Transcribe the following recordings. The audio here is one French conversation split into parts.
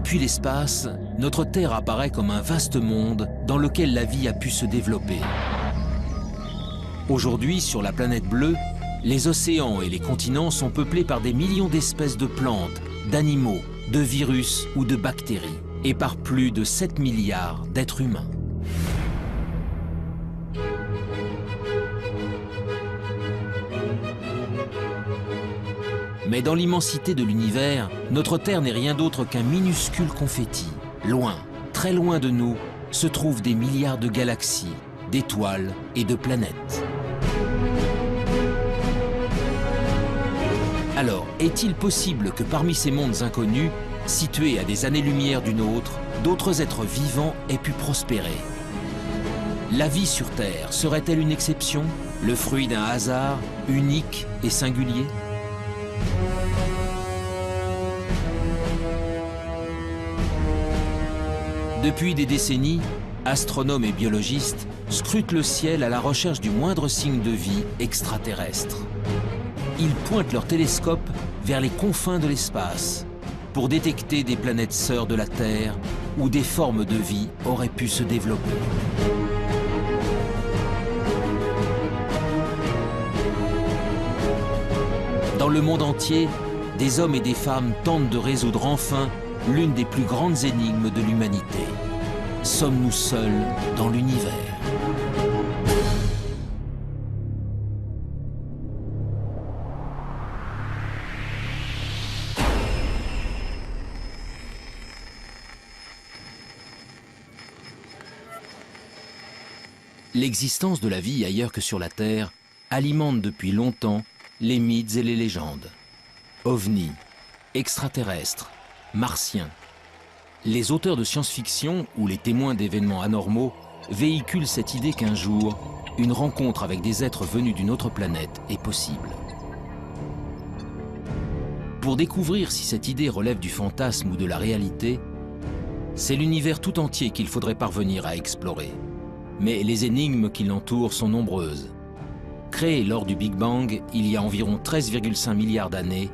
Depuis l'espace, notre Terre apparaît comme un vaste monde dans lequel la vie a pu se développer. Aujourd'hui, sur la planète bleue, les océans et les continents sont peuplés par des millions d'espèces de plantes, d'animaux, de virus ou de bactéries, et par plus de 7 milliards d'êtres humains. Mais dans l'immensité de l'univers, notre Terre n'est rien d'autre qu'un minuscule confetti. Loin, très loin de nous, se trouvent des milliards de galaxies, d'étoiles et de planètes. Alors, est-il possible que parmi ces mondes inconnus, situés à des années-lumière du nôtre, d'autres êtres vivants aient pu prospérer? La vie sur Terre serait-elle une exception, le fruit d'un hasard unique et singulier? Depuis des décennies, astronomes et biologistes scrutent le ciel à la recherche du moindre signe de vie extraterrestre. Ils pointent leurs télescopes vers les confins de l'espace pour détecter des planètes sœurs de la Terre où des formes de vie auraient pu se développer. Dans le monde entier, des hommes et des femmes tentent de résoudre enfin l'une des plus grandes énigmes de l'humanité. Sommes-nous seuls dans l'univers? L'existence de la vie ailleurs que sur la Terre alimente depuis longtemps les mythes et les légendes. OVNI, extraterrestres, martiens. Les auteurs de science-fiction ou les témoins d'événements anormaux véhiculent cette idée qu'un jour, une rencontre avec des êtres venus d'une autre planète est possible. Pour découvrir si cette idée relève du fantasme ou de la réalité, c'est l'univers tout entier qu'il faudrait parvenir à explorer. Mais les énigmes qui l'entourent sont nombreuses. Créé lors du Big Bang il y a environ 13,5 milliards d'années,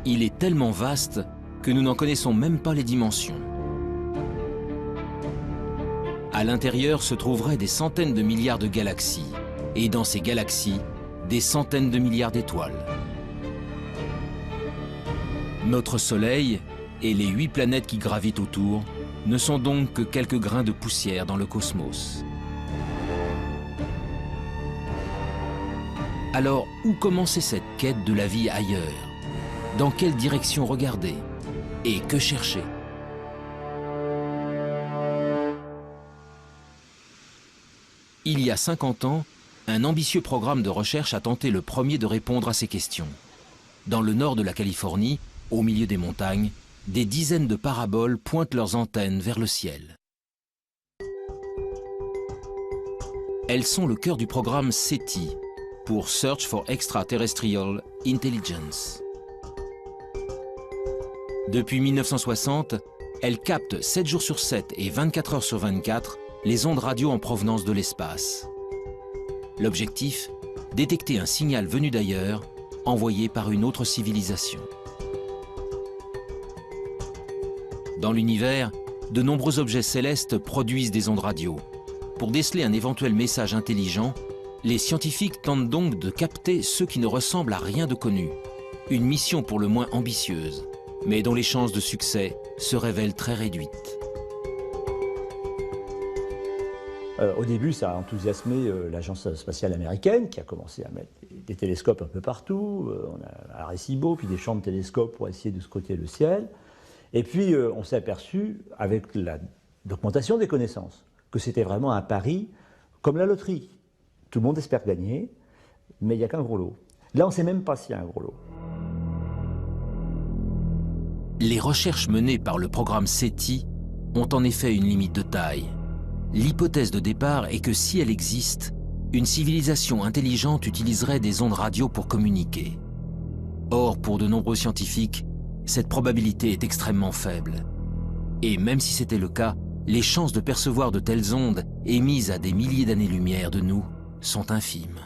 il est tellement vaste que nous n'en connaissons même pas les dimensions. À l'intérieur se trouveraient des centaines de milliards de galaxies, et dans ces galaxies, des centaines de milliards d'étoiles. Notre Soleil et les 8 planètes qui gravitent autour ne sont donc que quelques grains de poussière dans le cosmos. Alors, où commencer cette quête de la vie ailleurs? Dans quelle direction regarder? Et que chercher? Il y a 50 ans, un ambitieux programme de recherche a tenté le premier de répondre à ces questions. Dans le nord de la Californie, au milieu des montagnes, des dizaines de paraboles pointent leurs antennes vers le ciel. Elles sont le cœur du programme SETI, pour Search for Extraterrestrial Intelligence. Depuis 1960, elles captent 7 jours sur 7 et 24 heures sur 24 les ondes radio en provenance de l'espace. L'objectif, détecter un signal venu d'ailleurs, envoyé par une autre civilisation. Dans l'univers, de nombreux objets célestes produisent des ondes radio. Pour déceler un éventuel message intelligent, les scientifiques tentent donc de capter ceux qui ne ressemblent à rien de connu. Une mission pour le moins ambitieuse, mais dont les chances de succès se révèlent très réduites. Au début, ça a enthousiasmé l'agence spatiale américaine qui a commencé à mettre des télescopes un peu partout. On a Arecibo, puis des champs de télescopes pour essayer de scruter le ciel. Et puis, on s'est aperçu, avec l'augmentation des connaissances, que c'était vraiment un pari comme la loterie. Tout le monde espère gagner, mais il n'y a qu'un gros lot. Là, on ne sait même pas s'il y a un gros lot. Les recherches menées par le programme SETI ont en effet une limite de taille. L'hypothèse de départ est que si elle existe, une civilisation intelligente utiliserait des ondes radio pour communiquer. Or, pour de nombreux scientifiques, cette probabilité est extrêmement faible. Et même si c'était le cas, les chances de percevoir de telles ondes émises à des milliers d'années-lumière de nous sont infimes.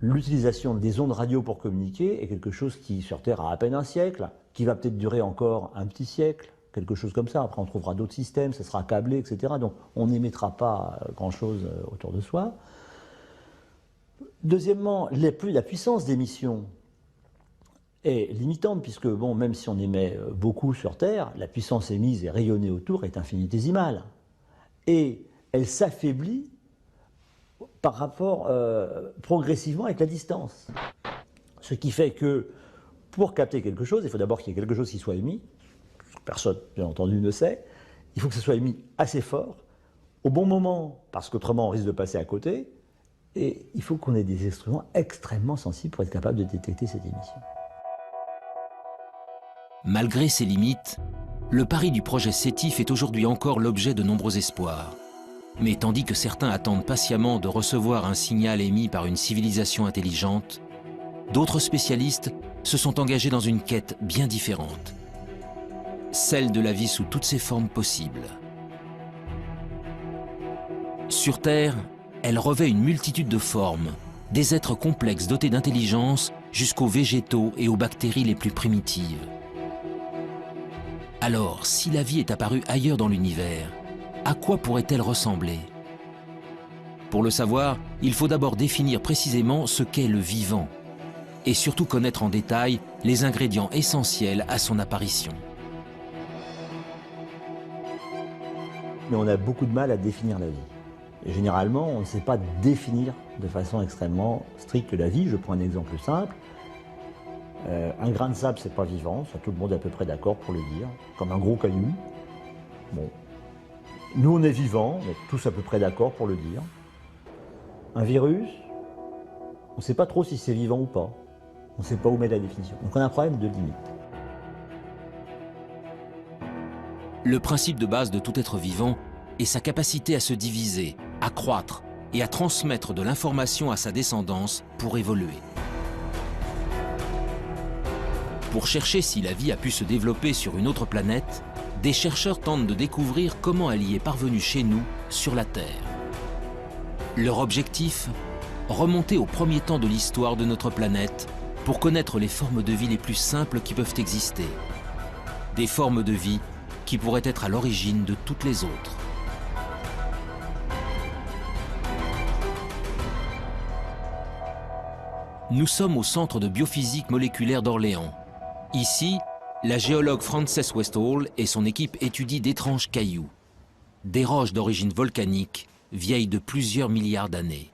L'utilisation des ondes radio pour communiquer est quelque chose qui, sur Terre, a à peine un siècle. qui va peut-être durer encore un petit siècle, quelque chose comme ça. Après, on trouvera d'autres systèmes, ça sera câblé, etc. Donc, on n'émettra pas grand-chose autour de soi. Deuxièmement, la puissance d'émission est limitante, puisque, bon, même si on émet beaucoup sur Terre, la puissance émise et rayonnée autour est infinitésimale. Et elle s'affaiblit par rapport progressivement avec la distance. Ce qui fait que pour capter quelque chose, il faut d'abord qu'il y ait quelque chose qui soit émis. Personne, bien entendu, ne sait. Il faut que ce soit émis assez fort, au bon moment, parce qu'autrement on risque de passer à côté. Et il faut qu'on ait des instruments extrêmement sensibles pour être capable de détecter cette émission. Malgré ses limites, le pari du projet SETI fait aujourd'hui encore l'objet de nombreux espoirs. Mais tandis que certains attendent patiemment de recevoir un signal émis par une civilisation intelligente, d'autres spécialistes se sont engagés dans une quête bien différente. Celle de la vie sous toutes ses formes possibles. Sur Terre, elle revêt une multitude de formes, des êtres complexes dotés d'intelligence jusqu'aux végétaux et aux bactéries les plus primitives. Alors, si la vie est apparue ailleurs dans l'univers, à quoi pourrait-elle ressembler? Pour le savoir, il faut d'abord définir précisément ce qu'est le vivant, et surtout connaître en détail les ingrédients essentiels à son apparition. Mais on a beaucoup de mal à définir la vie. Et généralement, on ne sait pas définir de façon extrêmement stricte la vie. Je prends un exemple simple. Un grain de sable, c'est pas vivant, ça tout le monde est à peu près d'accord pour le dire, comme un gros caillou. Bon. Nous, on est vivants, on est tous à peu près d'accord pour le dire. Un virus, on ne sait pas trop si c'est vivant ou pas. On ne sait pas où mettre la définition. Donc on a un problème de limite. Le principe de base de tout être vivant est sa capacité à se diviser, à croître et à transmettre de l'information à sa descendance pour évoluer. Pour chercher si la vie a pu se développer sur une autre planète, des chercheurs tentent de découvrir comment elle y est parvenue chez nous, sur la Terre. Leur objectif ? Remonter au premier temps de l'histoire de notre planète pour connaître les formes de vie les plus simples qui peuvent exister. Des formes de vie qui pourraient être à l'origine de toutes les autres. Nous sommes au Centre de biophysique moléculaire d'Orléans. Ici, la géologue Frances Westall et son équipe étudient d'étranges cailloux, des roches d'origine volcanique, vieilles de plusieurs milliards d'années.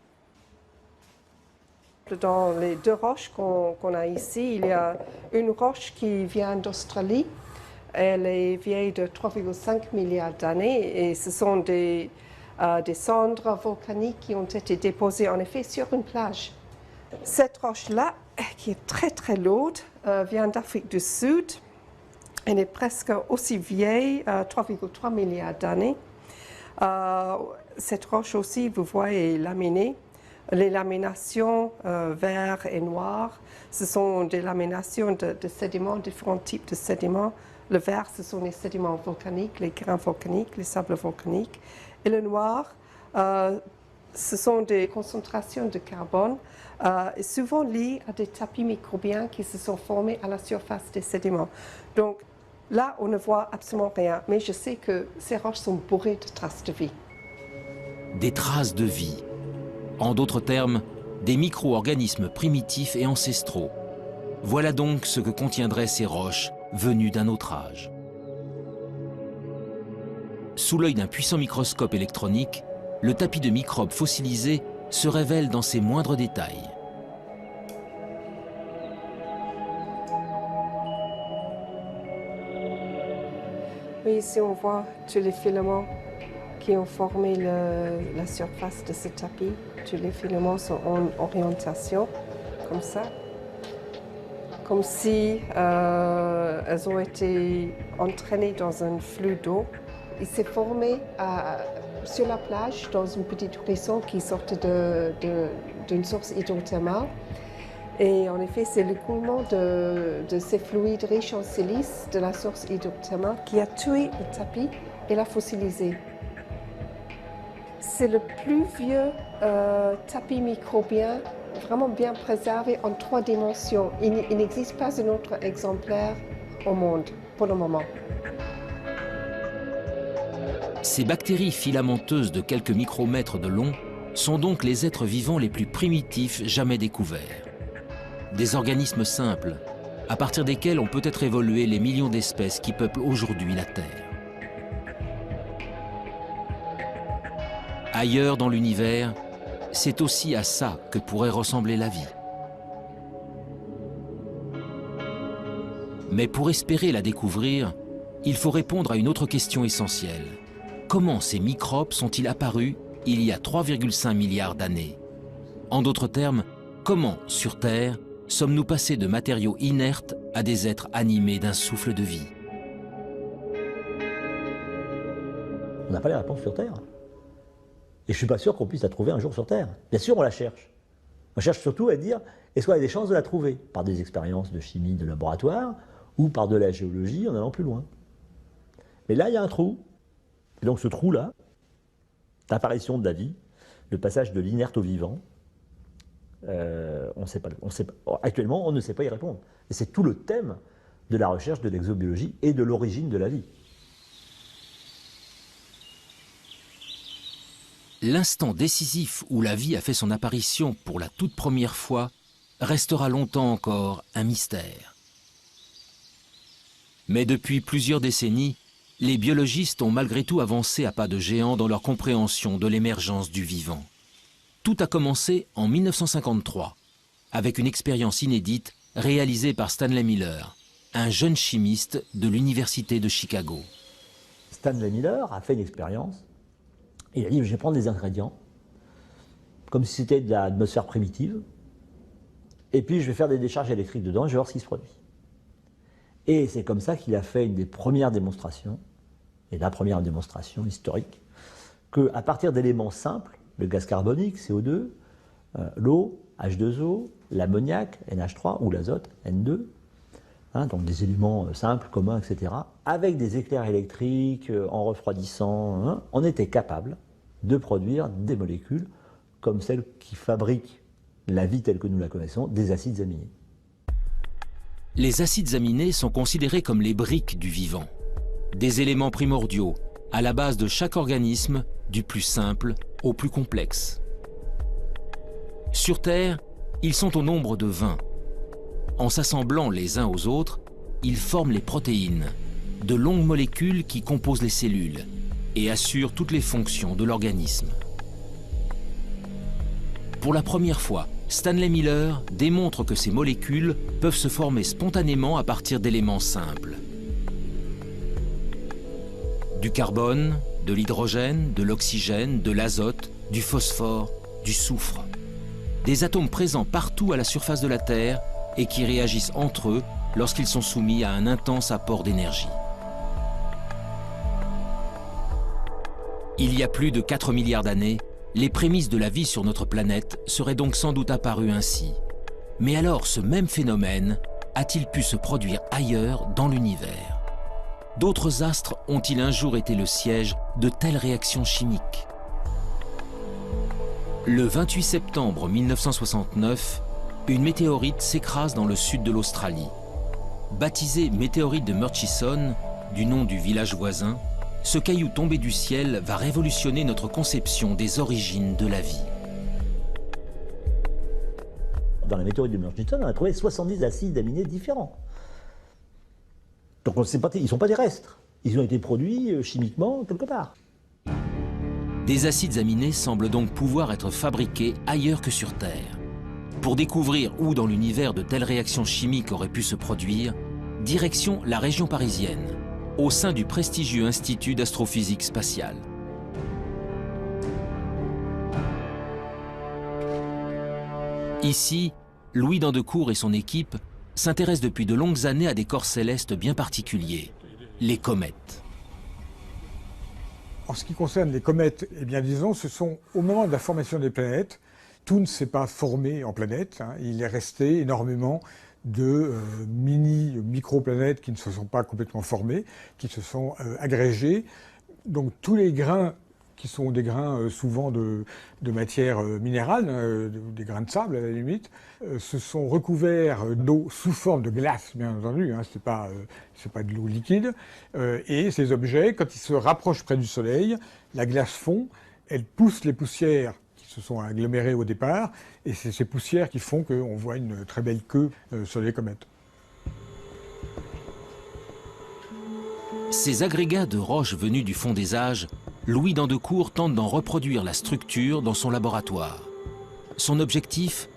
Dans les deux roches qu'on a ici, il y a une roche qui vient d'Australie. Elle est vieille de 3,5 milliards d'années et ce sont des cendres volcaniques qui ont été déposées en effet sur une plage. Cette roche-là, qui est très très lourde, vient d'Afrique du Sud. Elle est presque aussi vieille, 3,3 milliards d'années. Cette roche aussi, vous voyez, est laminée. Les laminations vert et noir, ce sont des laminations de sédiments, différents types de sédiments. Le vert, ce sont les sédiments volcaniques, les grains volcaniques, les sables volcaniques. Et le noir, ce sont des concentrations de carbone, souvent liées à des tapis microbiens qui se sont formés à la surface des sédiments. Donc là, on ne voit absolument rien, mais je sais que ces roches sont bourrées de traces de vie. Des traces de vie. En d'autres termes, des micro-organismes primitifs et ancestraux. Voilà donc ce que contiendraient ces roches venues d'un autre âge. Sous l'œil d'un puissant microscope électronique, le tapis de microbes fossilisés se révèle dans ses moindres détails. Oui, ici on voit tous les filaments qui ont formé la surface de ce tapis. Tous les filaments sont en orientation, comme ça. Comme si elles ont été entraînées dans un flux d'eau. Il s'est formé sur la plage, dans une petite ruisseau qui sortait d'une source hydrothermale. Et en effet, c'est l'écoulement de ces fluides riches en silice de la source hydrothermale qui a tué le tapis et l'a fossilisé. C'est le plus vieux tapis microbien vraiment bien préservé en 3 dimensions. Il n'existe pas un autre exemplaire au monde, pour le moment. Ces bactéries filamenteuses de quelques micromètres de long sont donc les êtres vivants les plus primitifs jamais découverts. Des organismes simples, à partir desquels ont peut-être évolué les millions d'espèces qui peuplent aujourd'hui la Terre. Ailleurs dans l'univers, c'est aussi à ça que pourrait ressembler la vie. Mais pour espérer la découvrir, il faut répondre à une autre question essentielle. Comment ces microbes sont-ils apparus il y a 3,5 milliards d'années? En d'autres termes, comment, sur Terre, sommes-nous passés de matériaux inertes à des êtres animés d'un souffle de vie? On n'a pas les réponses sur Terre. Et je ne suis pas sûr qu'on puisse la trouver un jour sur Terre. Bien sûr, on la cherche. On cherche surtout à dire, est-ce qu'on a des chances de la trouver? Par des expériences de chimie de laboratoire ou par de la géologie en allant plus loin. Mais là, il y a un trou. Et donc ce trou-là, l'apparition de la vie, le passage de l'inerte au vivant, actuellement, on ne sait pas y répondre. Et c'est tout le thème de la recherche de l'exobiologie et de l'origine de la vie. L'instant décisif où la vie a fait son apparition pour la toute première fois restera longtemps encore un mystère. Mais depuis plusieurs décennies, les biologistes ont malgré tout avancé à pas de géant dans leur compréhension de l'émergence du vivant. Tout a commencé en 1953, avec une expérience inédite réalisée par Stanley Miller, un jeune chimiste de l'Université de Chicago. Stanley Miller a fait une expérience. Il a dit, je vais prendre des ingrédients, comme si c'était de l'atmosphère primitive, et puis je vais faire des décharges électriques dedans, et je vais voir ce qui se produit. Et c'est comme ça qu'il a fait une des premières démonstrations, et la première démonstration historique, qu'à partir d'éléments simples, le gaz carbonique, CO2, l'eau, H2O, l'ammoniac, NH3, ou l'azote, N2, donc des éléments simples, communs, etc., avec des éclairs électriques, en refroidissant, on était capable de produire des molécules comme celles qui fabriquent la vie telle que nous la connaissons, des acides aminés. Les acides aminés sont considérés comme les briques du vivant, des éléments primordiaux à la base de chaque organisme, du plus simple au plus complexe. Sur Terre, ils sont au nombre de 20. En s'assemblant les uns aux autres, ils forment les protéines, de longues molécules qui composent les cellules et assurent toutes les fonctions de l'organisme. Pour la première fois, Stanley Miller démontre que ces molécules peuvent se former spontanément à partir d'éléments simples. Du carbone, de l'hydrogène, de l'oxygène, de l'azote, du phosphore, du soufre. Des atomes présents partout à la surface de la Terre et qui réagissent entre eux lorsqu'ils sont soumis à un intense apport d'énergie. Il y a plus de 4 milliards d'années, les prémices de la vie sur notre planète seraient donc sans doute apparues ainsi. Mais alors, ce même phénomène a-t-il pu se produire ailleurs dans l'univers? D'autres astres ont-ils un jour été le siège de telles réactions chimiques? Le 28 septembre 1969, une météorite s'écrase dans le sud de l'Australie. Baptisée météorite de Murchison, du nom du village voisin, ce caillou tombé du ciel va révolutionner notre conception des origines de la vie. Dans la météorite de Murchison, on a trouvé 70 acides aminés différents. Donc ils ne sont pas terrestres. Ils ont été produits chimiquement quelque part. Des acides aminés semblent donc pouvoir être fabriqués ailleurs que sur Terre. Pour découvrir où dans l'univers de telles réactions chimiques auraient pu se produire, direction la région parisienne, au sein du prestigieux Institut d'astrophysique spatiale. Ici, Louis Dandecourt et son équipe s'intéressent depuis de longues années à des corps célestes bien particuliers, les comètes. En ce qui concerne les comètes, eh bien disons, ce sont au moment de la formation des planètes, tout ne s'est pas formé en planètes, il est resté énormément de micro-planètes qui ne se sont pas complètement formées, qui se sont agrégées. Donc tous les grains qui sont des grains souvent de matière minérale, des grains de sable à la limite, se sont recouverts d'eau sous forme de glace, bien entendu, hein, c'est pas de l'eau liquide. Et ces objets, quand ils se rapprochent près du Soleil, la glace fond, elle pousse les poussières qui se sont agglomérées au départ, et c'est ces poussières qui font qu'on voit une très belle queue sur les comètes. Ces agrégats de roches venus du fond des âges, Louis d'Andecourt tente d'en reproduire la structure dans son laboratoire. Son objectif,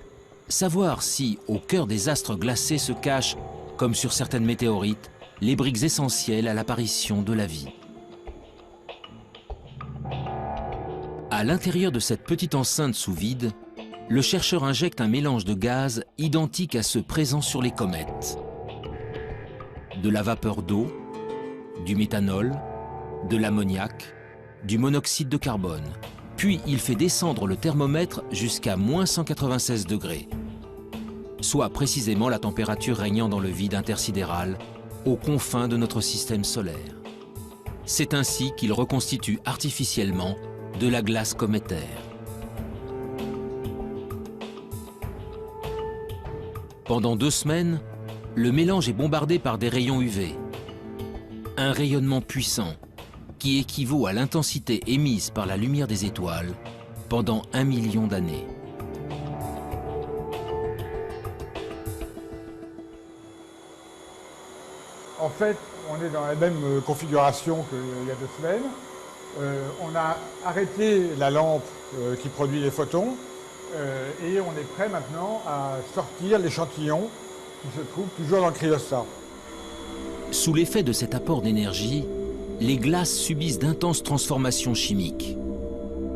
savoir si, au cœur des astres glacés se cachent, comme sur certaines météorites, les briques essentielles à l'apparition de la vie. À l'intérieur de cette petite enceinte sous vide, le chercheur injecte un mélange de gaz identique à ceux présents sur les comètes. De la vapeur d'eau, du méthanol, de l'ammoniac, du monoxyde de carbone. Puis il fait descendre le thermomètre jusqu'à -196 degrés, soit précisément la température régnant dans le vide intersidéral, aux confins de notre système solaire. C'est ainsi qu'il reconstitue artificiellement de la glace cométaire. Pendant 2 semaines, le mélange est bombardé par des rayons UV. Un rayonnement puissant qui équivaut à l'intensité émise par la lumière des étoiles pendant 1 million d'années. En fait, on est dans la même configuration qu'il y a 2 semaines. On a arrêté la lampe qui produit les photons et on est prêt maintenant à sortir l'échantillon qui se trouve toujours dans le cryostat. Sous l'effet de cet apport d'énergie, les glaces subissent d'intenses transformations chimiques.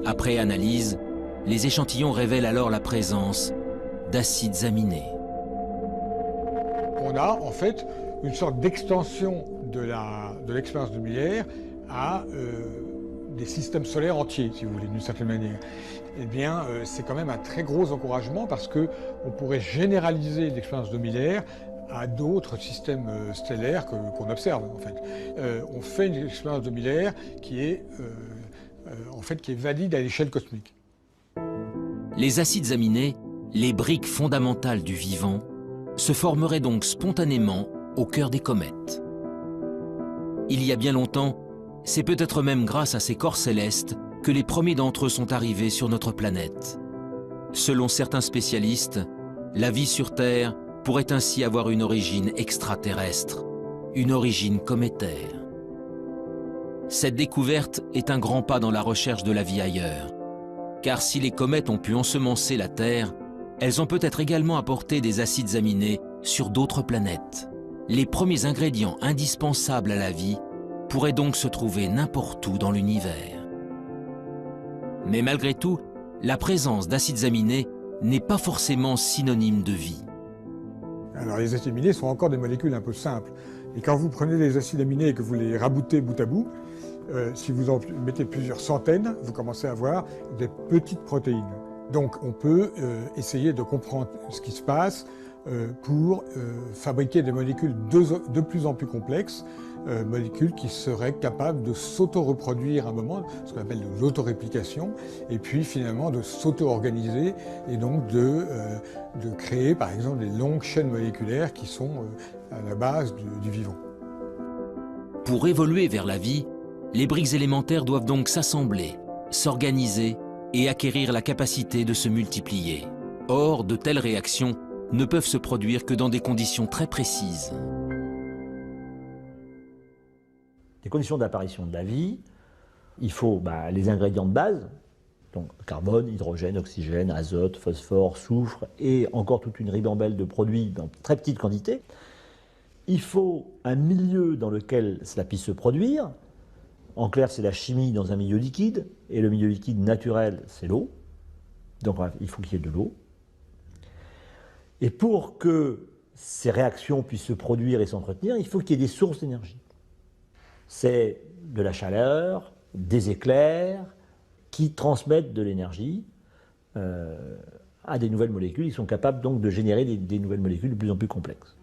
Après analyse, les échantillons révèlent alors la présence d'acides aminés. On a en fait une sorte d'extension de l'expérience de Miller à des systèmes solaires entiers, si vous voulez, d'une certaine manière. Eh bien, c'est quand même un très gros encouragement parce qu'on pourrait généraliser l'expérience de Miller à d'autres systèmes stellaires qu'on observe, en fait. On fait une expérience de Miller qui est valide à l'échelle cosmique. Les acides aminés, les briques fondamentales du vivant, se formeraient donc spontanément au cœur des comètes. Il y a bien longtemps, c'est peut-être même grâce à ces corps célestes que les premiers d'entre eux sont arrivés sur notre planète. Selon certains spécialistes, la vie sur Terre pourrait ainsi avoir une origine extraterrestre, une origine cométaire. Cette découverte est un grand pas dans la recherche de la vie ailleurs, car si les comètes ont pu ensemencer la Terre, elles ont peut-être également apporté des acides aminés sur d'autres planètes. Les premiers ingrédients indispensables à la vie pourraient donc se trouver n'importe où dans l'univers. Mais malgré tout, la présence d'acides aminés n'est pas forcément synonyme de vie. Alors les acides aminés sont encore des molécules un peu simples. Et quand vous prenez les acides aminés et que vous les raboutez bout à bout, si vous en mettez plusieurs centaines, vous commencez à avoir des petites protéines. Donc on peut essayer de comprendre ce qui se passe pour fabriquer des molécules de plus en plus complexes, molécules qui seraient capables de s'auto-reproduire à un moment, ce qu'on appelle de l'autoréplication, et puis finalement de s'auto-organiser et donc de créer par exemple des longues chaînes moléculaires qui sont à la base du vivant. Pour évoluer vers la vie, les briques élémentaires doivent donc s'assembler, s'organiser et acquérir la capacité de se multiplier. Or, de telles réactions ne peuvent se produire que dans des conditions très précises. Les conditions d'apparition de la vie, il faut les ingrédients de base, donc carbone, hydrogène, oxygène, azote, phosphore, soufre, et encore toute une ribambelle de produits dans très petites quantités. Il faut un milieu dans lequel cela puisse se produire. En clair, c'est la chimie dans un milieu liquide, et le milieu liquide naturel, c'est l'eau. Donc il faut qu'il y ait de l'eau. Et pour que ces réactions puissent se produire et s'entretenir, il faut qu'il y ait des sources d'énergie. C'est de la chaleur, des éclairs qui transmettent de l'énergie à des nouvelles molécules. Ils sont capables donc de générer des nouvelles molécules de plus en plus complexes.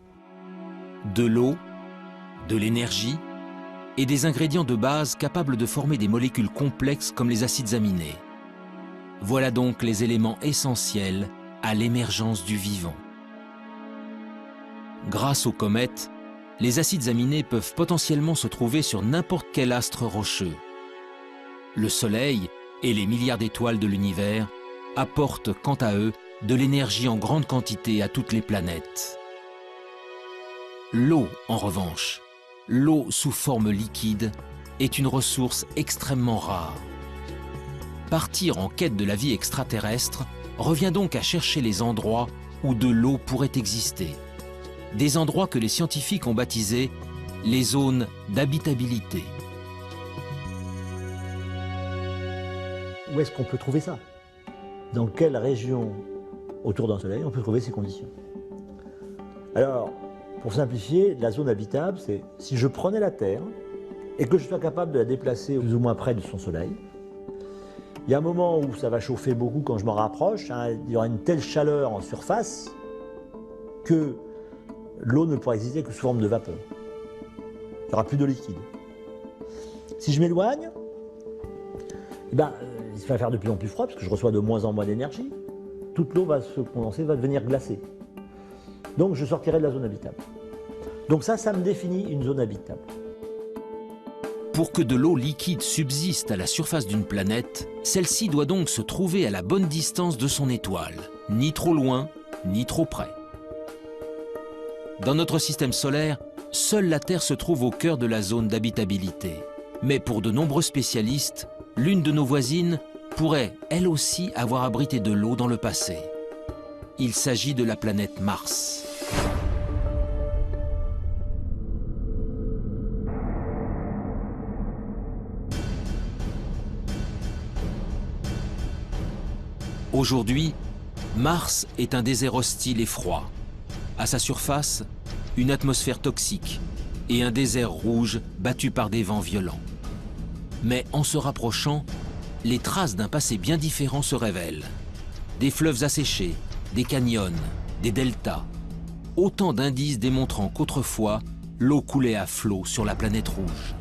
De l'eau, de l'énergie, et des ingrédients de base capables de former des molécules complexes comme les acides aminés. Voilà donc les éléments essentiels à l'émergence du vivant. Grâce aux comètes, les acides aminés peuvent potentiellement se trouver sur n'importe quel astre rocheux. Le Soleil et les milliards d'étoiles de l'univers apportent quant à eux de l'énergie en grande quantité à toutes les planètes. L'eau, en revanche, l'eau sous forme liquide, est une ressource extrêmement rare. Partir en quête de la vie extraterrestre revient donc à chercher les endroits où de l'eau pourrait exister. Des endroits que les scientifiques ont baptisés les zones d'habitabilité. Où est-ce qu'on peut trouver ça? Dans quelle région autour d'un soleil on peut trouver ces conditions? Alors, pour simplifier, la zone habitable, c'est si je prenais la Terre et que je sois capable de la déplacer plus ou moins près de son soleil. Il y a un moment où ça va chauffer beaucoup quand je m'en rapproche, hein, il y aura une telle chaleur en surface que l'eau ne pourra exister que sous forme de vapeur. Il n'y aura plus de liquide. Si je m'éloigne, eh ben, il va faire de plus en plus froid parce que je reçois de moins en moins d'énergie. Toute l'eau va se condenser, va devenir glacée. Donc je sortirai de la zone habitable. Donc ça me définit une zone habitable. Pour que de l'eau liquide subsiste à la surface d'une planète, celle-ci doit donc se trouver à la bonne distance de son étoile, ni trop loin, ni trop près. Dans notre système solaire, seule la Terre se trouve au cœur de la zone d'habitabilité. Mais pour de nombreux spécialistes, l'une de nos voisines pourrait, elle aussi, avoir abrité de l'eau dans le passé. Il s'agit de la planète Mars. Aujourd'hui, Mars est un désert hostile et froid. À sa surface, une atmosphère toxique et un désert rouge battu par des vents violents. Mais en se rapprochant, les traces d'un passé bien différent se révèlent. Des fleuves asséchés, des canyons, des deltas. Autant d'indices démontrant qu'autrefois, l'eau coulait à flot sur la planète rouge.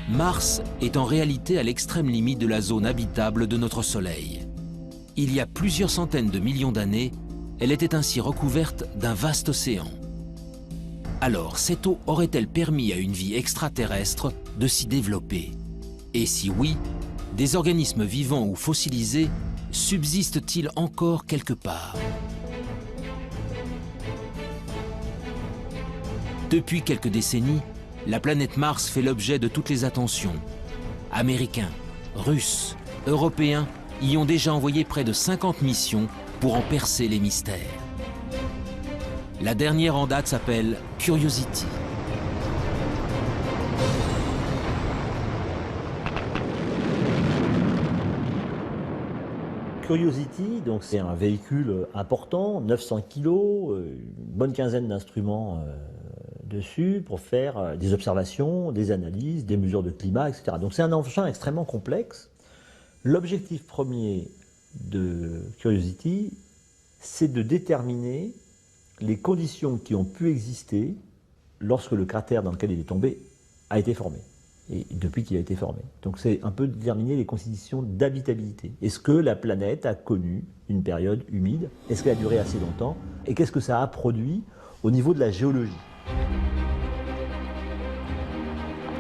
Mars est en réalité à l'extrême limite de la zone habitable de notre Soleil. Il y a plusieurs centaines de millions d'années, elle était ainsi recouverte d'un vaste océan. Alors, cette eau aurait-elle permis à une vie extraterrestre de s'y développer? Et si oui, des organismes vivants ou fossilisés subsistent-ils encore quelque part? Depuis quelques décennies, la planète Mars fait l'objet de toutes les attentions. Américains, Russes, Européens y ont déjà envoyé près de 50 missions pour en percer les mystères. La dernière en date s'appelle Curiosity. Curiosity, donc c'est un véhicule important, 900 kg, une bonne quinzaine d'instruments dessus pour faire des observations, des analyses, des mesures de climat, etc. Donc c'est un engin extrêmement complexe. L'objectif premier de Curiosity, c'est de déterminer les conditions qui ont pu exister lorsque le cratère dans lequel il est tombé a été formé, et depuis qu'il a été formé. Donc c'est un peu déterminer les conditions d'habitabilité. Est-ce que la planète a connu une période humide? Est-ce qu'elle a duré assez longtemps? Et qu'est-ce que ça a produit au niveau de la géologie?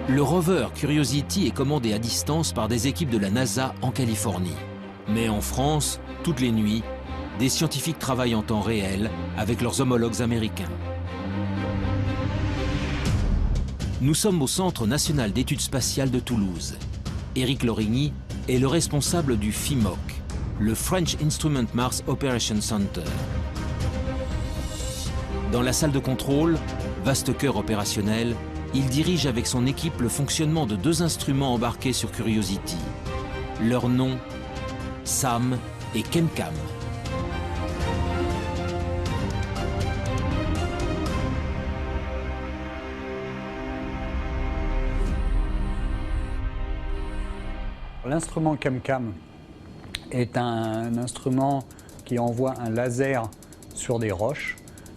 Le rover Curiosity est commandé à distance par des équipes de la NASA en Californie. Mais en France, toutes les nuits, des scientifiques travaillent en temps réel avec leurs homologues américains. Nous sommes au Centre national d'études spatiales de Toulouse. Éric Lorigny est le responsable du FIMOC, le French Instrument Mars Operation Center. Dans la salle de contrôle, vaste cœur opérationnel, il dirige avec son équipe le fonctionnement de 2 instruments embarqués sur Curiosity. Leurs noms, SAM et ChemCam. L'instrument ChemCam est un instrument qui envoie un laser sur des roches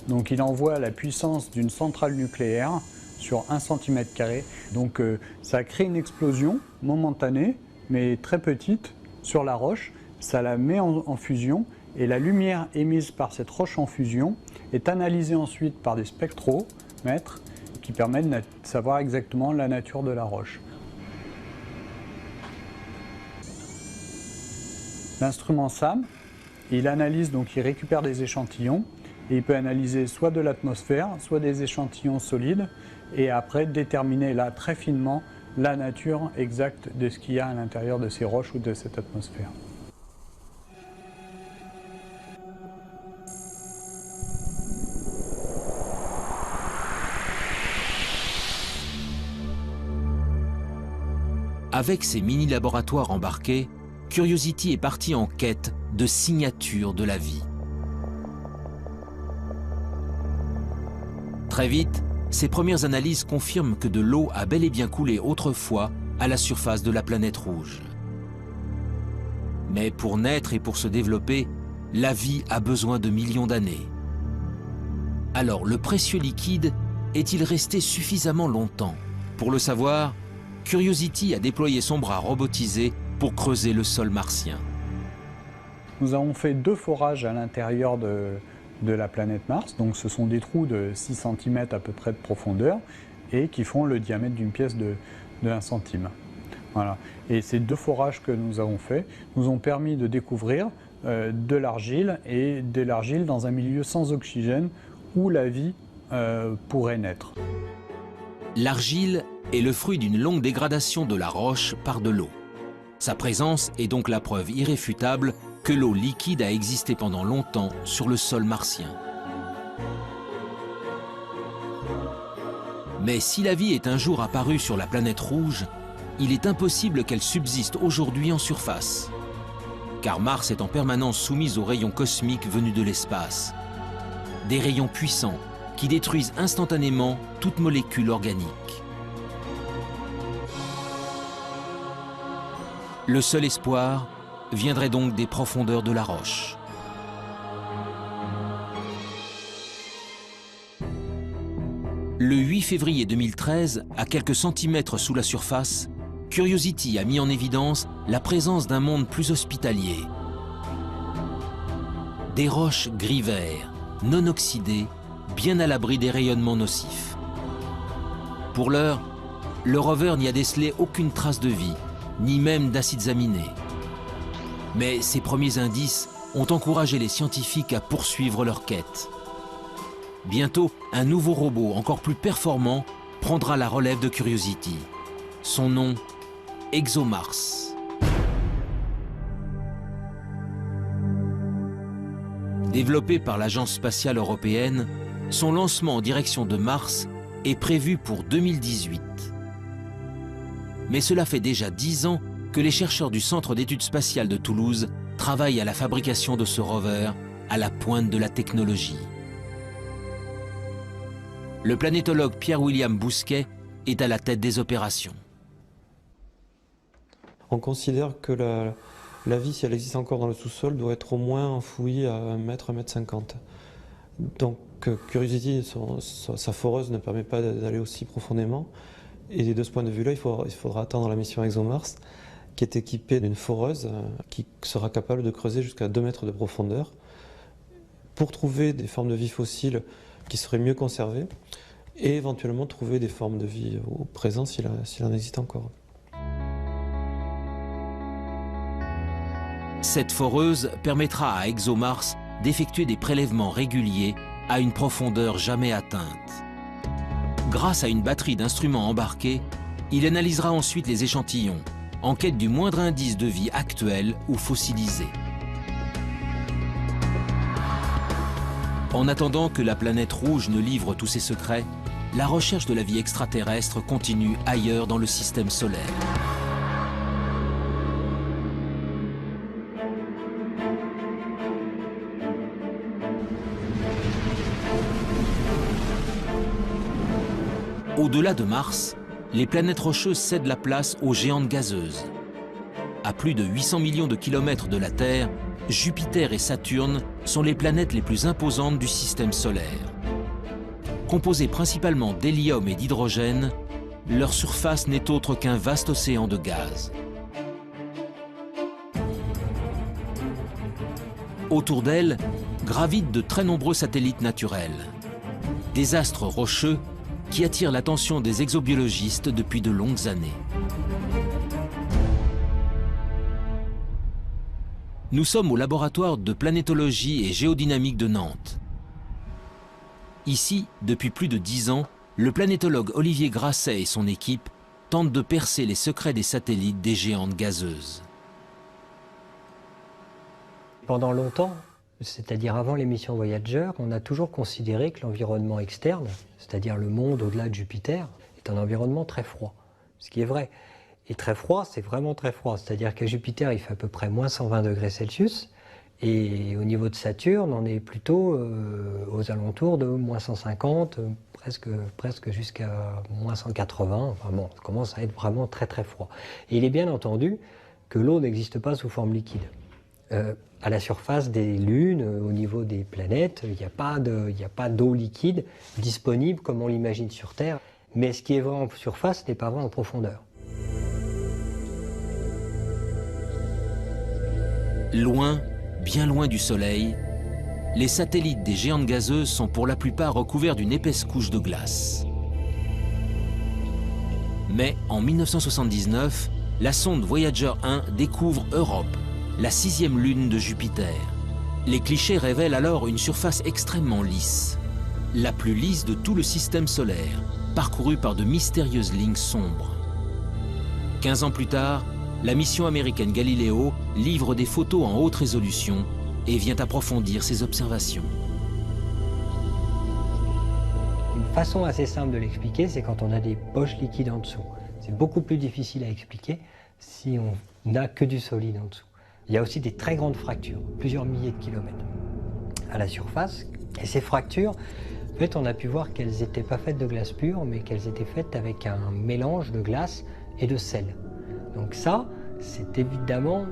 Donc il envoie la puissance d'une centrale nucléaire sur 1 cm². Donc ça crée une explosion momentanée, mais très petite, sur la roche. Ça la met en fusion et la lumière émise par cette roche en fusion est analysée ensuite par des spectromètres qui permettent de savoir exactement la nature de la roche. L'instrument SAM, il analyse, donc il récupère des échantillons et il peut analyser soit de l'atmosphère, soit des échantillons solides et après déterminer là très finement la nature exacte de ce qu'il y a à l'intérieur de ces roches ou de cette atmosphère. Avec ses mini-laboratoires embarqués, Curiosity est parti en quête de signatures de la vie. Très vite, ses premières analyses confirment que de l'eau a bel et bien coulé autrefois à la surface de la planète rouge. Mais pour naître et pour se développer, la vie a besoin de millions d'années. Alors, le précieux liquide est-il resté suffisamment longtemps? Pour le savoir, Curiosity a déployé son bras robotisé pour creuser le sol martien. Nous avons fait 2 forages à l'intérieur de la planète Mars. Donc ce sont des trous de 6 cm à peu près de profondeur et qui font le diamètre d'une pièce de 1 centime. Voilà. Et ces 2 forages que nous avons faits nous ont permis de découvrir de l'argile et de l'argile dans un milieu sans oxygène où la vie pourrait naître. L'argile est le fruit d'une longue dégradation de la roche par de l'eau. Sa présence est donc la preuve irréfutable que l'eau liquide a existé pendant longtemps sur le sol martien. Mais si la vie est un jour apparue sur la planète rouge, il est impossible qu'elle subsiste aujourd'hui en surface. Car Mars est en permanence soumise aux rayons cosmiques venus de l'espace. Des rayons puissants qui détruisent instantanément toute molécule organique. Le seul espoir viendrait donc des profondeurs de la roche. Le 8 février 2013, à quelques centimètres sous la surface, Curiosity a mis en évidence la présence d'un monde plus hospitalier. Des roches gris-vert, non oxydées, bien à l'abri des rayonnements nocifs. Pour l'heure, le rover n'y a décelé aucune trace de vie, ni même d'acides aminés. Mais ces premiers indices ont encouragé les scientifiques à poursuivre leur quête. Bientôt, un nouveau robot encore plus performant prendra la relève de Curiosity. Son nom, ExoMars. Développé par l'Agence spatiale européenne, son lancement en direction de Mars est prévu pour 2018. Mais cela fait déjà 10 ans que les chercheurs du Centre d'études spatiales de Toulouse travaillent à la fabrication de ce rover à la pointe de la technologie. Le planétologue Pierre-William Bousquet est à la tête des opérations. On considère que la vie, si elle existe encore dans le sous-sol, doit être au moins enfouie à 1 mètre, 1 mètre 50. Donc Curiosity, sa foreuse ne permet pas d'aller aussi profondément. Et de ce point de vue-là, il faudra attendre la mission ExoMars, qui est équipée d'une foreuse qui sera capable de creuser jusqu'à 2 mètres de profondeur pour trouver des formes de vie fossiles qui seraient mieux conservées et éventuellement trouver des formes de vie au présent s'il en existe encore. Cette foreuse permettra à ExoMars d'effectuer des prélèvements réguliers à une profondeur jamais atteinte. Grâce à une batterie d'instruments embarqués, il analysera ensuite les échantillons, en quête du moindre indice de vie actuelle ou fossilisée. En attendant que la planète rouge ne livre tous ses secrets, la recherche de la vie extraterrestre continue ailleurs dans le système solaire. Au-delà de Mars, les planètes rocheuses cèdent la place aux géantes gazeuses. À plus de 800 millions de kilomètres de la Terre, Jupiter et Saturne sont les planètes les plus imposantes du système solaire. composés principalement d'hélium et d'hydrogène, leur surface n'est autre qu'un vaste océan de gaz. Autour d'elle gravitent de très nombreux satellites naturels, des astres rocheux qui attirent l'attention des exobiologistes depuis de longues années. Nous sommes au laboratoire de planétologie et géodynamique de Nantes. Ici, depuis plus de 10 ans, le planétologue Olivier Grasset et son équipe tentent de percer les secrets des satellites des géantes gazeuses. Pendant longtemps, c'est-à-dire avant les missions Voyager, on a toujours considéré que l'environnement externe, c'est-à-dire le monde au-delà de Jupiter, est un environnement très froid, ce qui est vrai. Et très froid, c'est vraiment très froid, c'est-à-dire qu'à Jupiter, il fait à peu près moins 120 degrés Celsius, et au niveau de Saturne, on est plutôt aux alentours de moins 150, presque jusqu'à moins 180, enfin bon, ça commence à être vraiment très très froid. Et il est bien entendu que l'eau n'existe pas sous forme liquide. À la surface des lunes, au niveau des planètes, il n'y a pas d'eau liquide disponible comme on l'imagine sur Terre. Mais ce qui est vrai en surface n'est pas vrai en profondeur. Loin, bien loin du Soleil, les satellites des géantes gazeuses sont pour la plupart recouverts d'une épaisse couche de glace. Mais en 1979, la sonde Voyager 1 découvre Europe, la 6e lune de Jupiter. Les clichés révèlent alors une surface extrêmement lisse, la plus lisse de tout le système solaire, parcourue par de mystérieuses lignes sombres. 15 ans plus tard, la mission américaine Galileo livre des photos en haute résolution et vient approfondir ses observations. Une façon assez simple de l'expliquer, c'est quand on a des poches liquides en dessous. C'est beaucoup plus difficile à expliquer si on n'a que du solide en dessous. Il y a aussi des très grandes fractures, plusieurs milliers de kilomètres à la surface. Et ces fractures, en fait, on a pu voir qu'elles n'étaient pas faites de glace pure, mais qu'elles étaient faites avec un mélange de glace et de sel. Donc ça, c'est évidemment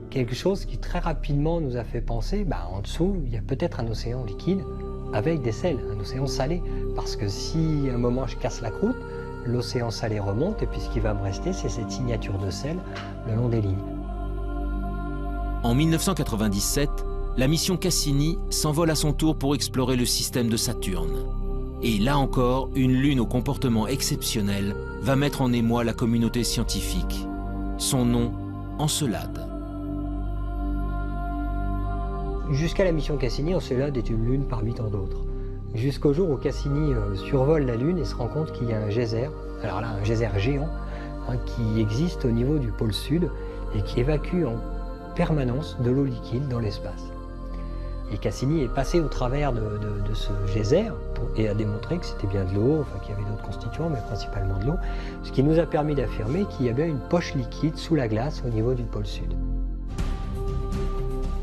quelque chose qui très rapidement nous a fait penser, en dessous, il y a peut-être un océan liquide avec des sels, un océan salé. Parce que si à un moment je casse la croûte, l'océan salé remonte et puis ce qui va me rester, c'est cette signature de sel le long des lignes. En 1997, la mission Cassini s'envole à son tour pour explorer le système de Saturne. Et là encore, une lune au comportement exceptionnel va mettre en émoi la communauté scientifique. Son nom, Encelade. Jusqu'à la mission Cassini, Encelade est une lune parmi tant d'autres. Jusqu'au jour où Cassini survole la Lune et se rend compte qu'il y a un geyser, alors là un geyser géant, qui existe au niveau du pôle sud et qui évacue en permanence de l'eau liquide dans l'espace. Et Cassini est passé au travers de ce geyser et a démontré que c'était bien de l'eau, enfin qu'il y avait d'autres constituants, mais principalement de l'eau, ce qui nous a permis d'affirmer qu'il y avait une poche liquide sous la glace au niveau du pôle sud.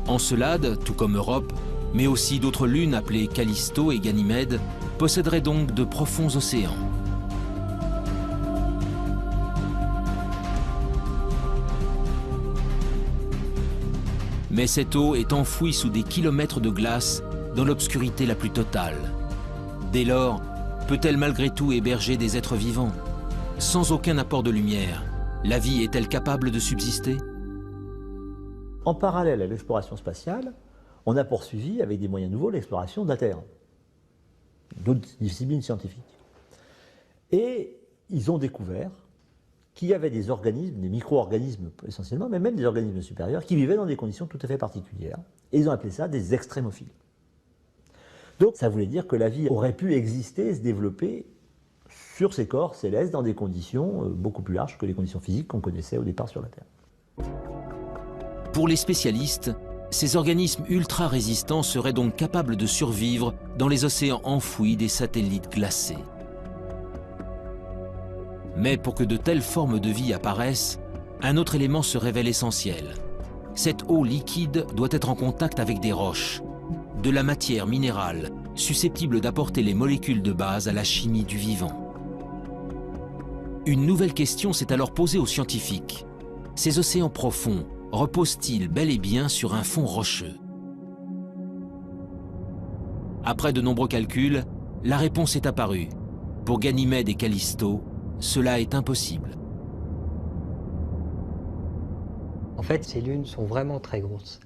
Encelade, tout comme Europe, mais aussi d'autres lunes appelées Callisto et Ganymède, posséderaient donc de profonds océans. Mais cette eau est enfouie sous des kilomètres de glace dans l'obscurité la plus totale. Dès lors, peut-elle malgré tout héberger des êtres vivants? Sans aucun apport de lumière, la vie est-elle capable de subsister? En parallèle à l'exploration spatiale, on a poursuivi avec des moyens nouveaux l'exploration de la Terre, d'autres disciplines scientifiques. Et ils ont découvert qu'il y avait des organismes, des micro-organismes essentiellement, mais même des organismes supérieurs, qui vivaient dans des conditions tout à fait particulières. Et ils ont appelé ça des extrémophiles. Donc ça voulait dire que la vie aurait pu exister et se développer sur ces corps célestes dans des conditions beaucoup plus larges que les conditions physiques qu'on connaissait au départ sur la Terre. Pour les spécialistes, ces organismes ultra résistants seraient donc capables de survivre dans les océans enfouis des satellites glacés. Mais pour que de telles formes de vie apparaissent, un autre élément se révèle essentiel. Cette eau liquide doit être en contact avec des roches, de la matière minérale, susceptible d'apporter les molécules de base à la chimie du vivant. Une nouvelle question s'est alors posée aux scientifiques. Ces océans profonds reposent-ils bel et bien sur un fond rocheux? Après de nombreux calculs, la réponse est apparue. Pour Ganymède et Callisto, cela est impossible. En fait, ces lunes sont vraiment très grosses.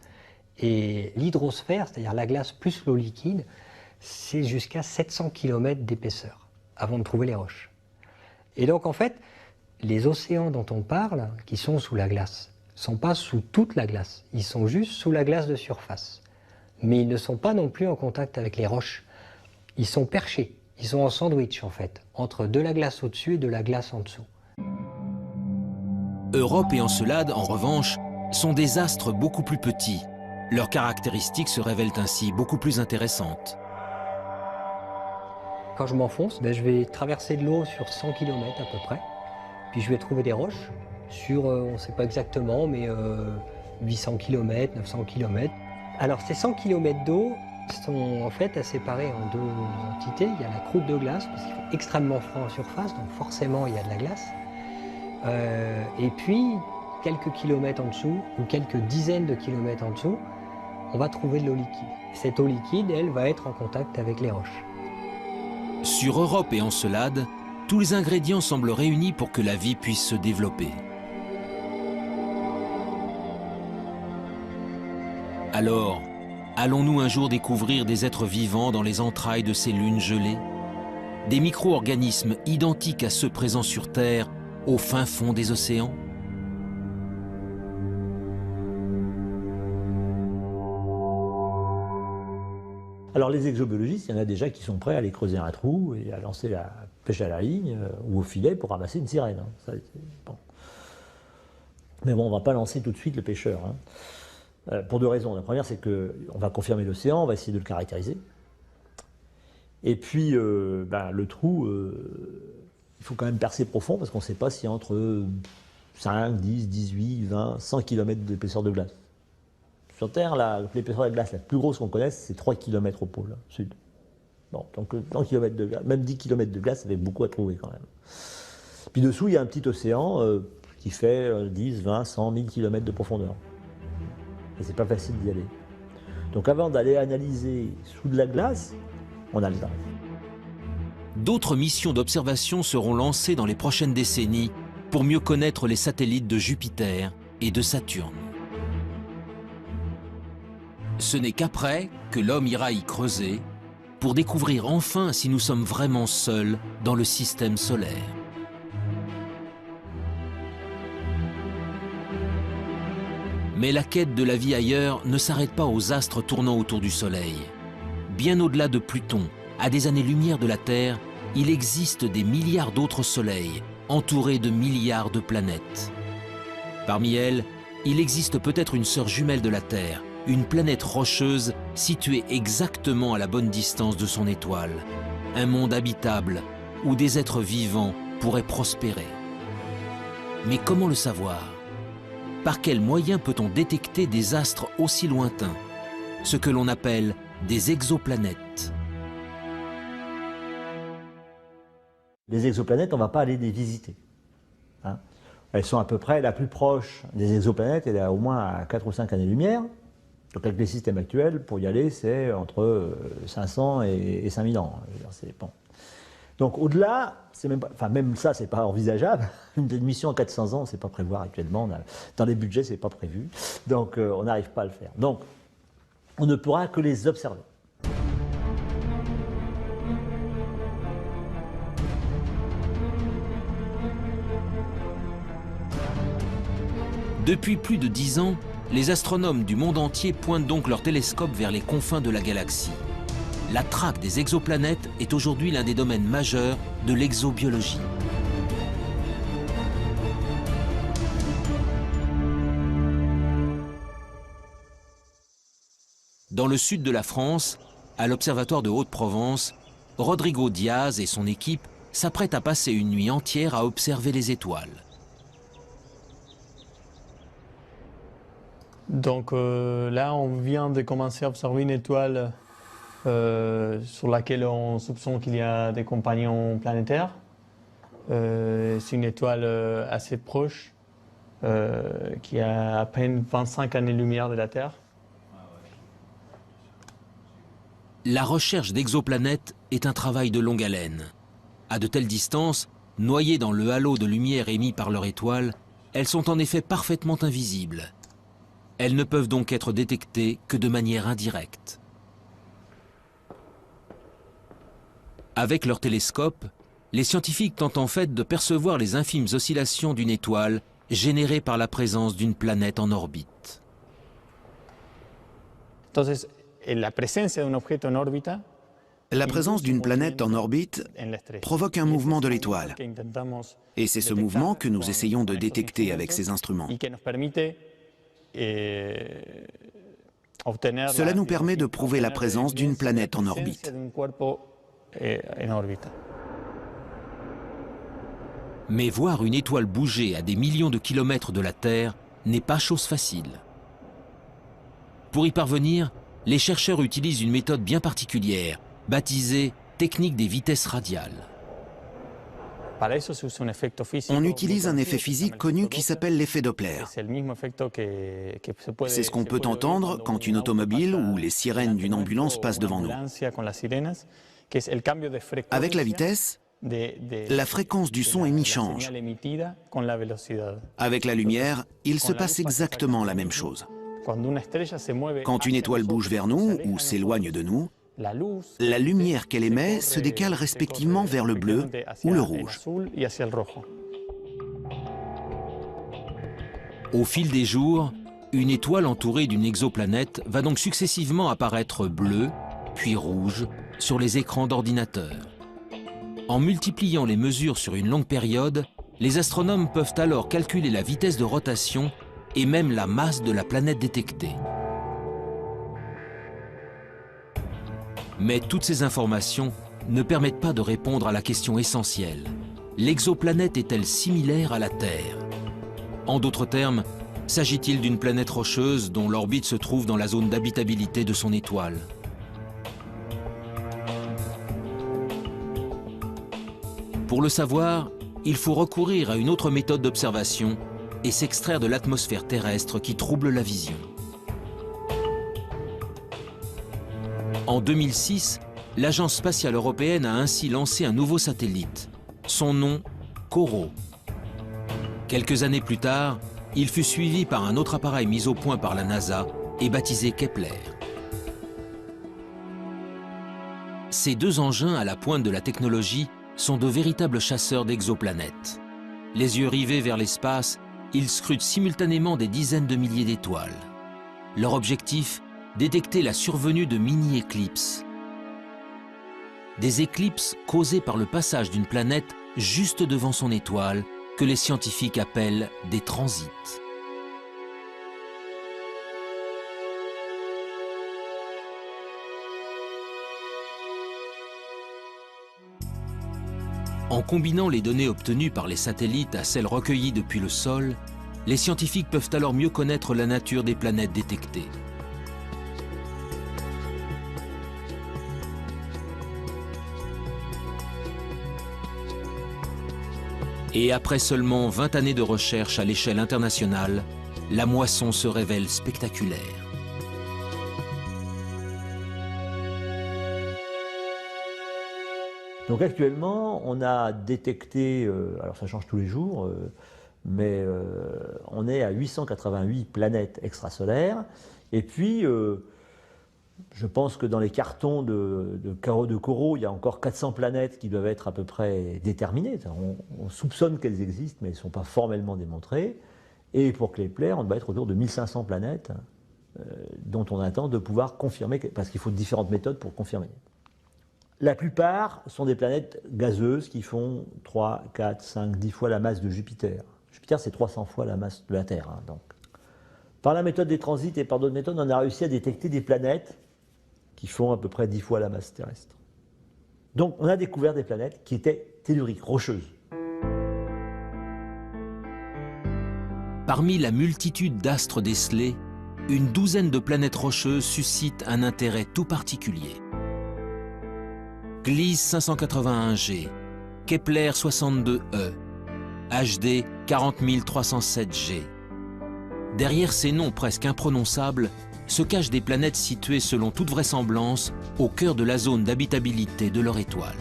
Et l'hydrosphère, c'est-à-dire la glace plus l'eau liquide, c'est jusqu'à 700 km d'épaisseur avant de trouver les roches. Et donc en fait, les océans dont on parle, qui sont sous la glace, ne sont pas sous toute la glace, ils sont juste sous la glace de surface. Mais ils ne sont pas non plus en contact avec les roches. Ils sont perchés, ils sont en sandwich en fait, entre de la glace au-dessus et de la glace en dessous. Europe et Encelade, en revanche, sont des astres beaucoup plus petits. Leurs caractéristiques se révèlent ainsi beaucoup plus intéressantes. Quand je m'enfonce, je vais traverser de l'eau sur 100 km à peu près. Puis je vais trouver des roches sur, on ne sait pas exactement, mais 800 km, 900 km. Alors ces 100 km d'eau sont en fait à séparer en deux entités. Il y a la croûte de glace, parce qu'il fait extrêmement froid en surface, donc forcément il y a de la glace. Et puis, quelques kilomètres en dessous, ou quelques dizaines de kilomètres en dessous, on va trouver de l'eau liquide. Cette eau liquide, elle, va être en contact avec les roches. Sur Europe et Encelade, tous les ingrédients semblent réunis pour que la vie puisse se développer. Alors, allons-nous un jour découvrir des êtres vivants dans les entrailles de ces lunes gelées? Des micro-organismes identiques à ceux présents sur Terre, au fin fond des océans? Alors les exobiologistes, il y en a déjà qui sont prêts à aller creuser un trou et à lancer la pêche à la ligne ou au filet pour ramasser une sirène. Hein. Ça, bon. Mais bon, on ne va pas lancer tout de suite le pêcheur. Hein. Pour deux raisons. La première, c'est qu'on va confirmer l'océan, on va essayer de le caractériser. Et puis, le trou, il faut quand même percer profond parce qu'on ne sait pas si entre 5, 10, 18, 20, 100 km d'épaisseur de glace. Sur Terre, l'épaisseur de glace la plus grosse qu'on connaisse, c'est 3 km au pôle sud. Bon, donc 100 km de glace, même 10 km de glace, ça fait beaucoup à trouver quand même. Puis dessous, il y a un petit océan qui fait 10, 20, 100, 1000 km de profondeur. Et c'est pas facile d'y aller. Donc avant d'aller analyser sous de la glace, on a le temps. D'autres missions d'observation seront lancées dans les prochaines décennies pour mieux connaître les satellites de Jupiter et de Saturne. Ce n'est qu'après que l'homme ira y creuser pour découvrir enfin si nous sommes vraiment seuls dans le système solaire. Mais la quête de la vie ailleurs ne s'arrête pas aux astres tournant autour du Soleil. Bien au-delà de Pluton, à des années-lumière de la Terre, il existe des milliards d'autres soleils, entourés de milliards de planètes. Parmi elles, il existe peut-être une sœur jumelle de la Terre, une planète rocheuse située exactement à la bonne distance de son étoile. Un monde habitable où des êtres vivants pourraient prospérer. Mais comment le savoir? Par quels moyens peut-on détecter des astres aussi lointains, ce que l'on appelle des exoplanètes? Les exoplanètes, on ne va pas aller les visiter. Hein. Elles sont à peu près la plus proche des exoplanètes, elle est au moins à 4 ou 5 années-lumière. Donc avec les systèmes actuels, pour y aller, c'est entre 500 et 5000 ans. Bon. Donc au-delà, même ça, c'est pas envisageable. Une mission en 400 ans, c'est pas prévoir actuellement. Dans les budgets, c'est pas prévu. Donc on n'arrive pas à le faire. Donc on ne pourra que les observer. Depuis plus de 10 ans, les astronomes du monde entier pointent donc leurs télescopes vers les confins de la galaxie. La traque des exoplanètes est aujourd'hui l'un des domaines majeurs de l'exobiologie. Dans le sud de la France, à l'Observatoire de Haute-Provence, Rodrigo Diaz et son équipe s'apprêtent à passer une nuit entière à observer les étoiles. Donc là, on vient de commencer à observer une étoile sur laquelle on soupçonne qu'il y a des compagnons planétaires. C'est une étoile assez proche, qui a à peine 25 années-lumière de la Terre. La recherche d'exoplanètes est un travail de longue haleine. À de telles distances, noyées dans le halo de lumière émis par leur étoile, elles sont en effet parfaitement invisibles. Elles ne peuvent donc être détectées que de manière indirecte. Avec leur télescope, les scientifiques tentent en fait de percevoir les infimes oscillations d'une étoile générées par la présence d'une planète en orbite. Entonces, la présence d'un objet en orbite La présence d'une planète en orbite provoque un mouvement de l'étoile. Et c'est ce mouvement que nous essayons de détecter avec ces instruments. Cela nous permet de prouver la présence d'une planète en orbite. Mais voir une étoile bouger à des millions de kilomètres de la Terre n'est pas chose facile. Pour y parvenir, les chercheurs utilisent une méthode bien particulière, baptisée technique des vitesses radiales. On utilise un effet physique connu qui s'appelle l'effet Doppler. C'est ce qu'on peut entendre quand une automobile ou les sirènes d'une ambulance passent devant nous. Avec la vitesse, la fréquence du son émis change. Avec la lumière, il se passe exactement la même chose. Quand une étoile bouge vers nous ou s'éloigne de nous, la lumière qu'elle émet se décale respectivement vers le bleu ou le rouge. Au fil des jours, une étoile entourée d'une exoplanète va donc successivement apparaître bleue, puis rouge, sur les écrans d'ordinateur. En multipliant les mesures sur une longue période, les astronomes peuvent alors calculer la vitesse de rotation et même la masse de la planète détectée. Mais toutes ces informations ne permettent pas de répondre à la question essentielle. L'exoplanète est-elle similaire à la Terre? En d'autres termes, s'agit-il d'une planète rocheuse dont l'orbite se trouve dans la zone d'habitabilité de son étoile? Pour le savoir, il faut recourir à une autre méthode d'observation et s'extraire de l'atmosphère terrestre qui trouble la vision. En 2006, l'Agence spatiale européenne a ainsi lancé un nouveau satellite. Son nom, COROT. Quelques années plus tard, il fut suivi par un autre appareil mis au point par la NASA et baptisé Kepler. Ces deux engins à la pointe de la technologie sont de véritables chasseurs d'exoplanètes. Les yeux rivés vers l'espace, ils scrutent simultanément des dizaines de milliers d'étoiles. Leur objectif, détecter la survenue de mini-éclipses. Des éclipses causées par le passage d'une planète juste devant son étoile, que les scientifiques appellent des transits. En combinant les données obtenues par les satellites à celles recueillies depuis le sol, les scientifiques peuvent alors mieux connaître la nature des planètes détectées. Et après seulement 20 années de recherche à l'échelle internationale, la moisson se révèle spectaculaire. Donc actuellement, on a détecté, alors ça change tous les jours, mais on est à 888 planètes extrasolaires. Et puis, je pense que dans les cartons de COROT, il y a encore 400 planètes qui doivent être à peu près déterminées. On soupçonne qu'elles existent, mais elles ne sont pas formellement démontrées. Et pour Kepler, on doit être autour de 1500 planètes dont on attend de pouvoir confirmer, parce qu'il faut différentes méthodes pour confirmer. La plupart sont des planètes gazeuses qui font 3, 4, 5, 10 fois la masse de Jupiter. Jupiter, c'est 300 fois la masse de la Terre. Donc. Par la méthode des transits et par d'autres méthodes, on a réussi à détecter des planètes qui font à peu près 10 fois la masse terrestre. Donc on a découvert des planètes qui étaient telluriques, rocheuses. Parmi la multitude d'astres décelés, une douzaine de planètes rocheuses suscitent un intérêt tout particulier. Gliese 581G, Kepler 62e, HD 40307G. Derrière ces noms presque imprononçables, se cachent des planètes situées selon toute vraisemblance au cœur de la zone d'habitabilité de leur étoile.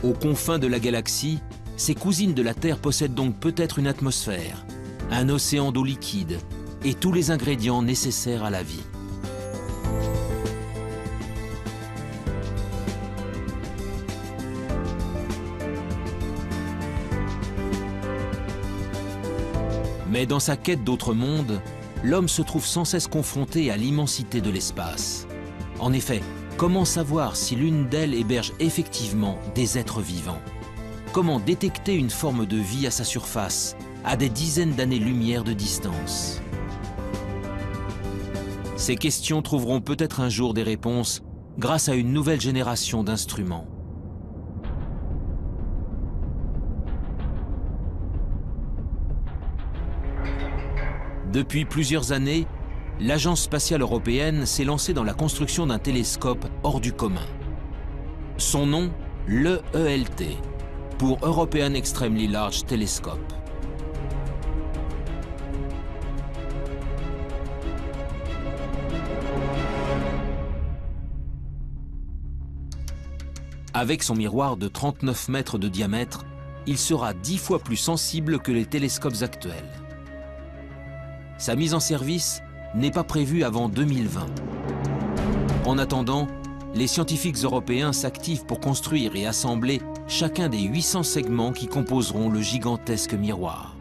Aux confins de la galaxie, ces cousines de la Terre possèdent donc peut-être une atmosphère, un océan d'eau liquide et tous les ingrédients nécessaires à la vie. Mais dans sa quête d'autres mondes, l'homme se trouve sans cesse confronté à l'immensité de l'espace. En effet, comment savoir si l'une d'elles héberge effectivement des êtres vivants? Comment détecter une forme de vie à sa surface, à des dizaines d'années-lumière de distance? Ces questions trouveront peut-être un jour des réponses grâce à une nouvelle génération d'instruments. Depuis plusieurs années, l'Agence spatiale européenne s'est lancée dans la construction d'un télescope hors du commun. Son nom, l'EELT, pour European Extremely Large Telescope. Avec son miroir de 39 mètres de diamètre, il sera 10 fois plus sensible que les télescopes actuels. Sa mise en service n'est pas prévue avant 2020. En attendant, les scientifiques européens s'activent pour construire et assembler chacun des 800 segments qui composeront le gigantesque miroir.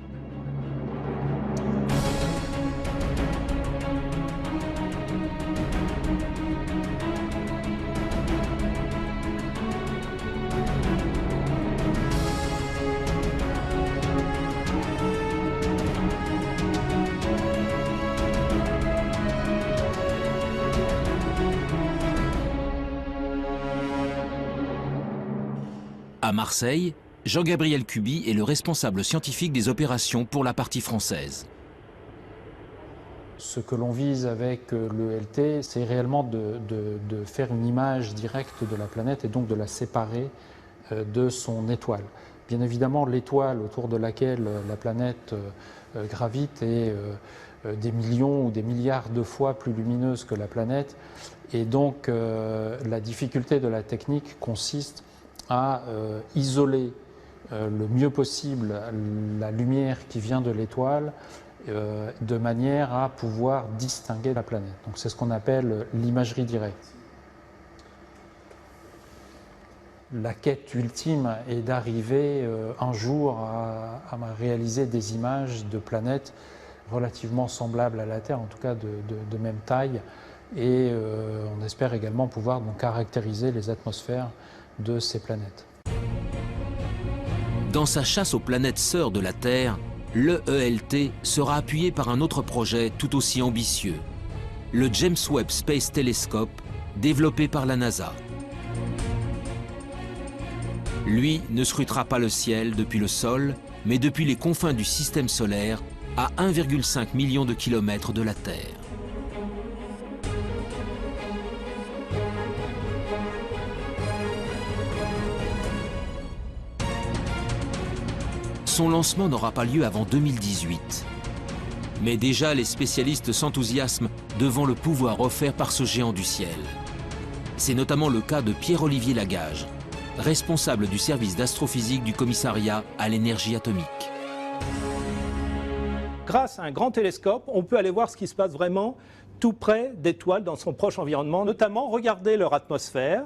À Marseille, Jean-Gabriel Cuby est le responsable scientifique des opérations pour la partie française. Ce que l'on vise avec l'ELT, c'est réellement de faire une image directe de la planète et donc de la séparer de son étoile. Bien évidemment, l'étoile autour de laquelle la planète gravite est des millions ou des milliards de fois plus lumineuse que la planète. Et donc, la difficulté de la technique consiste à isoler le mieux possible la lumière qui vient de l'étoile de manière à pouvoir distinguer la planète. Donc c'est ce qu'on appelle l'imagerie directe. La quête ultime est d'arriver un jour à réaliser des images de planètes relativement semblables à la Terre, en tout cas de même taille, et on espère également pouvoir donc caractériser les atmosphères de ces planètes. Dans sa chasse aux planètes sœurs de la Terre, l'EELT sera appuyé par un autre projet tout aussi ambitieux, le James Webb Space Telescope, développé par la NASA. Lui ne scrutera pas le ciel depuis le sol, mais depuis les confins du système solaire, à 1,5 million de kilomètres de la Terre. Son lancement n'aura pas lieu avant 2018. Mais déjà, les spécialistes s'enthousiasment devant le pouvoir offert par ce géant du ciel. C'est notamment le cas de Pierre-Olivier Lagage, responsable du service d'astrophysique du commissariat à l'énergie atomique. Grâce à un grand télescope, on peut aller voir ce qui se passe vraiment tout près d'étoiles dans son proche environnement, notamment regarder leur atmosphère,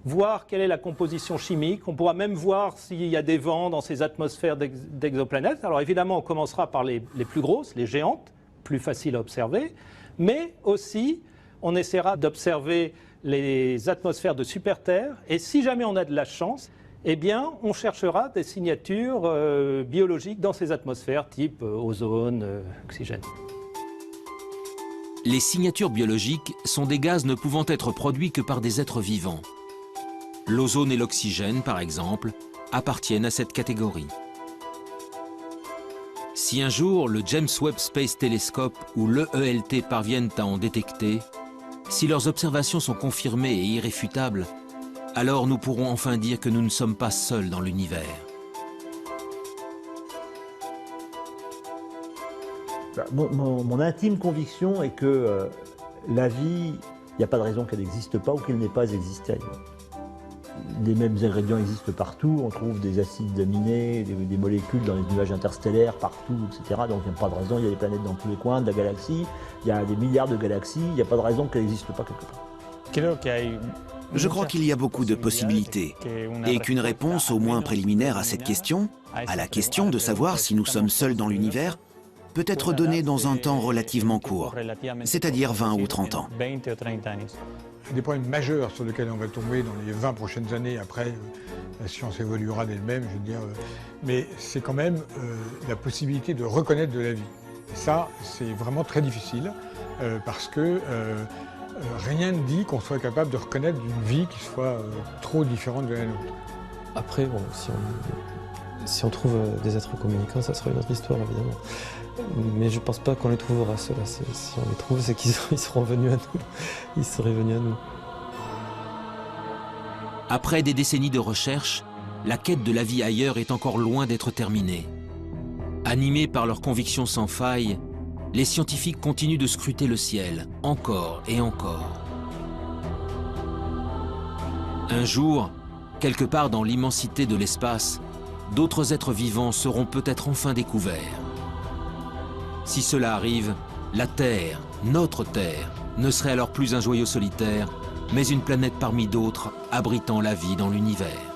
voir quelle est la composition chimique. On pourra même voir s'il y a des vents dans ces atmosphères d'exoplanètes. Alors évidemment, on commencera par les plus grosses, les géantes, plus faciles à observer, mais aussi on essaiera d'observer les atmosphères de super-Terre, et si jamais on a de la chance, eh bien, on cherchera des signatures biologiques dans ces atmosphères, type ozone, oxygène. Les signatures biologiques sont des gaz ne pouvant être produits que par des êtres vivants. L'ozone et l'oxygène, par exemple, appartiennent à cette catégorie. Si un jour le James Webb Space Telescope ou l'EELT parviennent à en détecter, si leurs observations sont confirmées et irréfutables, alors nous pourrons enfin dire que nous ne sommes pas seuls dans l'univers. Mon intime conviction est que la vie, il n'y a pas de raison qu'elle n'existe pas ou qu'elle n'ait pas existé ailleurs. Les mêmes ingrédients existent partout, on trouve des acides aminés, des molécules dans les nuages interstellaires partout, etc. Donc il n'y a pas de raison, il y a des planètes dans tous les coins de la galaxie, il y a des milliards de galaxies, il n'y a pas de raison qu'elle n'existe pas quelque part. Je crois qu'il y a beaucoup de possibilités et qu'une réponse au moins préliminaire à cette question, à la question de savoir si nous sommes seuls dans l'univers, peut être donnée dans un temps relativement court, c'est-à-dire 20 ou 30 ans. Des problèmes majeurs sur lesquels on va tomber dans les 20 prochaines années. Après, la science évoluera d'elle-même, je veux dire. Mais c'est quand même la possibilité de reconnaître de la vie. Et ça, c'est vraiment très difficile parce que rien ne dit qu'on soit capable de reconnaître une vie qui soit trop différente de la nôtre. Après, bon, si on trouve des êtres communicants, ça sera une autre histoire, évidemment. Mais je ne pense pas qu'on les trouvera, ceux-là. Si on les trouve, c'est qu'ils seront venus à nous. Ils seraient venus à nous. Après des décennies de recherche, la quête de la vie ailleurs est encore loin d'être terminée. Animés par leurs convictions sans faille, les scientifiques continuent de scruter le ciel, encore et encore. Un jour, quelque part dans l'immensité de l'espace, d'autres êtres vivants seront peut-être enfin découverts. Si cela arrive, la Terre, notre Terre, ne serait alors plus un joyau solitaire, mais une planète parmi d'autres abritant la vie dans l'univers.